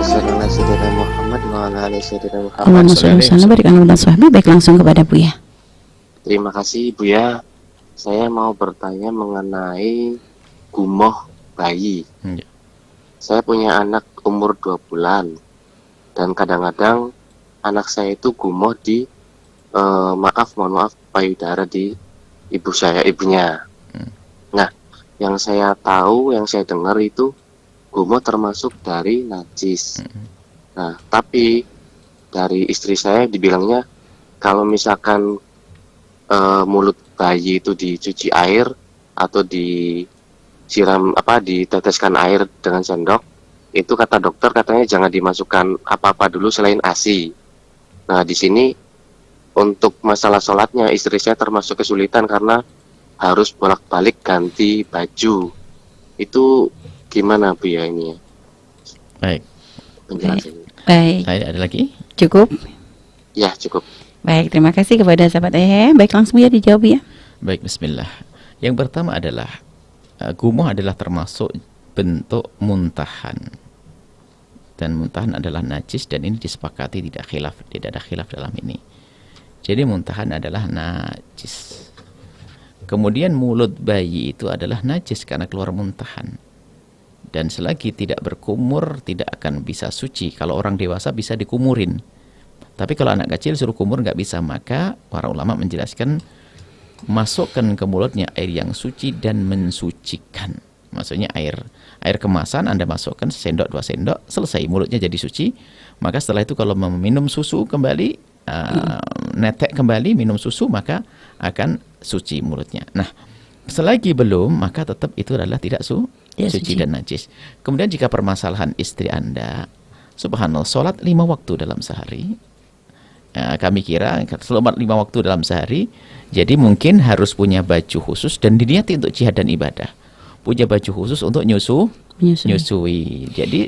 sholli ala sayyidina Muhammad wa ala ali sayyidina Muhammad. Allahumma sholli wa sallim barik ala Muhammad. Baik, langsung kepada Buya. Terima kasih Buya. Saya mau bertanya mengenai gumoh bayi. Ya. Saya punya anak umur 2 bulan dan kadang-kadang anak saya itu gumoh di mohon maaf payudara di ibunya. Nah, yang saya tahu, yang saya dengar itu gumoh termasuk dari najis. Nah, tapi dari istri saya dibilangnya kalau misalkan mulut bayi itu dicuci air atau diteteskan air dengan sendok, itu kata dokter katanya jangan dimasukkan apa-apa dulu selain ASI. Nah, di sini untuk masalah sholatnya istri saya termasuk kesulitan karena harus bolak-balik ganti baju. Itu gimana Bu ya ini ya? Baik. Penjelasannya. Baik, Ada lagi? cukup. Ya, cukup. Baik, terima kasih kepada sahabat Ayah. Baik, langsung ya dijawab ya. Baik, bismillah. Yang pertama adalah gumoh adalah termasuk bentuk muntahan. Dan muntahan adalah najis dan ini disepakati tidak ada khilaf dalam ini. Jadi muntahan adalah najis. Kemudian mulut bayi itu adalah najis karena keluar muntahan. Dan selagi tidak berkumur tidak akan bisa suci. Kalau orang dewasa bisa dikumurin. Tapi kalau anak kecil suruh kumur nggak bisa, maka para ulama menjelaskan masukkan ke mulutnya air yang suci dan mensucikan. Maksudnya air kemasan Anda masukkan sendok 2 sendok, selesai mulutnya jadi suci. Maka setelah itu kalau meminum susu kembali, netek kembali minum susu, maka akan suci mulutnya. Nah, selagi belum, maka tetap itu adalah tidak suci dan najis. Kemudian jika permasalahan istri Anda, subhanallah, sholat 5 waktu dalam sehari. Kami kira selamat 5 waktu dalam sehari, jadi mungkin harus punya baju khusus dan diniati untuk jihad dan ibadah. Punya baju khusus untuk nyusui. Jadi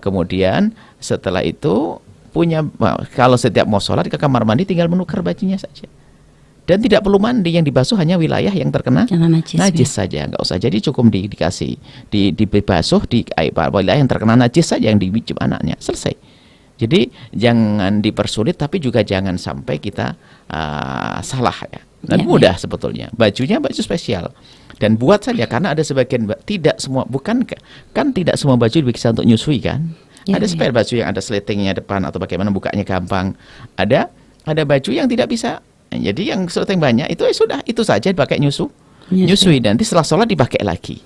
kemudian setelah itu kalau setiap mau sholat ke kamar mandi tinggal menukar bajunya saja. Dan tidak perlu mandi, yang dibasuh hanya wilayah yang terkena najis saja, nggak usah. Jadi cukup dibasuh di wilayah yang terkena najis saja yang dibijum anaknya, selesai. Jadi jangan dipersulit, tapi juga jangan sampai kita salah ya. Dan mudah sebetulnya. Bajunya baju spesial. Dan buat saja, karena ada sebagian tidak semua baju bisa untuk nyusui kan. Ada spare baju yang ada sletingnya depan atau bagaimana bukanya gampang. Ada baju yang tidak bisa. Jadi yang sleting banyak itu sudah itu saja dipakai nyusui. Nanti setelah sholat dipakai lagi.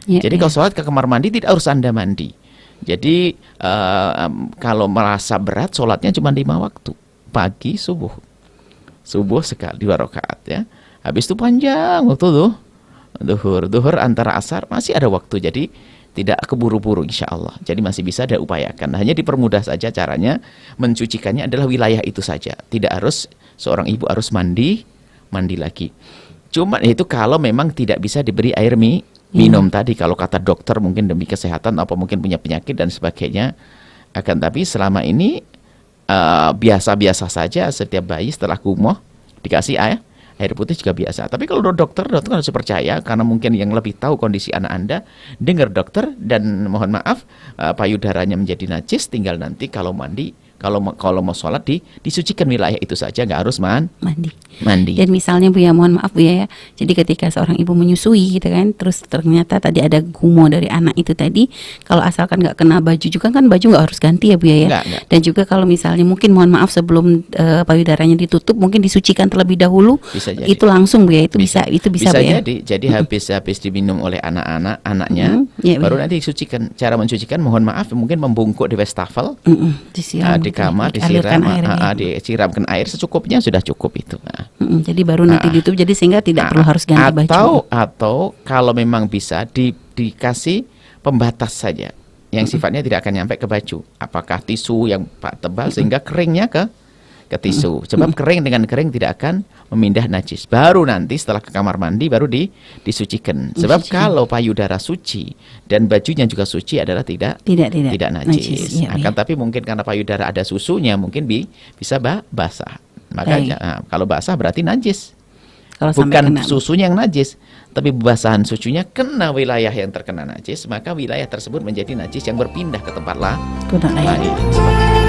Jadi kalau sholat ke kamar mandi tidak harus Anda mandi. Jadi kalau merasa berat sholatnya cuma 5 waktu, pagi, subuh sekali 2 rakaat ya. Habis itu panjang waktu tuh, duhur antara asar masih ada waktu, jadi tidak keburu-buru insya Allah. Jadi masih bisa diupayakan. Nah, hanya dipermudah saja caranya, mencucikannya adalah wilayah itu saja. Tidak harus seorang ibu harus mandi lagi. Cuma itu kalau memang tidak bisa diberi air minum tadi, kalau kata dokter mungkin demi kesehatan apa mungkin punya penyakit dan sebagainya. Akan tapi selama ini biasa-biasa saja, setiap bayi setelah gumoh dikasih air putih juga biasa. Tapi kalau dokter harus percaya, karena mungkin yang lebih tahu kondisi anak Anda, dengar dokter. Dan mohon maaf, payudaranya menjadi najis, tinggal nanti kalau mandi, kalau mau sholat disucikan wilayah itu saja, nggak harus mandi. Dan misalnya Bu ya, mohon maaf Bu ya, jadi ketika seorang ibu menyusui gitu kan, terus ternyata tadi ada gumoh dari anak itu tadi, kalau asalkan nggak kena baju juga kan, baju nggak harus ganti ya Bu ya. Enggak. Dan juga kalau misalnya mungkin mohon maaf sebelum payudaranya ditutup, mungkin disucikan terlebih dahulu, itu langsung Bu ya, itu bisa Bu ya. Jadi habis diminum oleh anaknya, baru nanti disucikan. Cara mencucikan mohon maaf mungkin membungkuk di wastafel, di kamar disiramkan air secukupnya, sudah cukup itu. Jadi baru nanti ditutup, jadi sehingga tidak perlu harus ganti baju. Atau kalau memang bisa dikasih pembatas saja yang sifatnya tidak akan nyampe ke baju. Apakah tisu yang tebal sehingga keringnya ke tisu. Sebab kering dengan kering tidak akan memindah najis. Baru nanti setelah ke kamar mandi baru disucikan. Sebab kalau payudara suci dan bajunya juga suci adalah tidak najis. Tapi mungkin karena payudara ada susunya mungkin bisa basah. Maka kalau basah berarti najis. kalau sampai Bukan kena. susunya yang najis, tapi basahan susunya kena wilayah yang terkena najis, maka wilayah tersebut menjadi najis yang berpindah ke tempat lain. Kena lain. Seperti itu.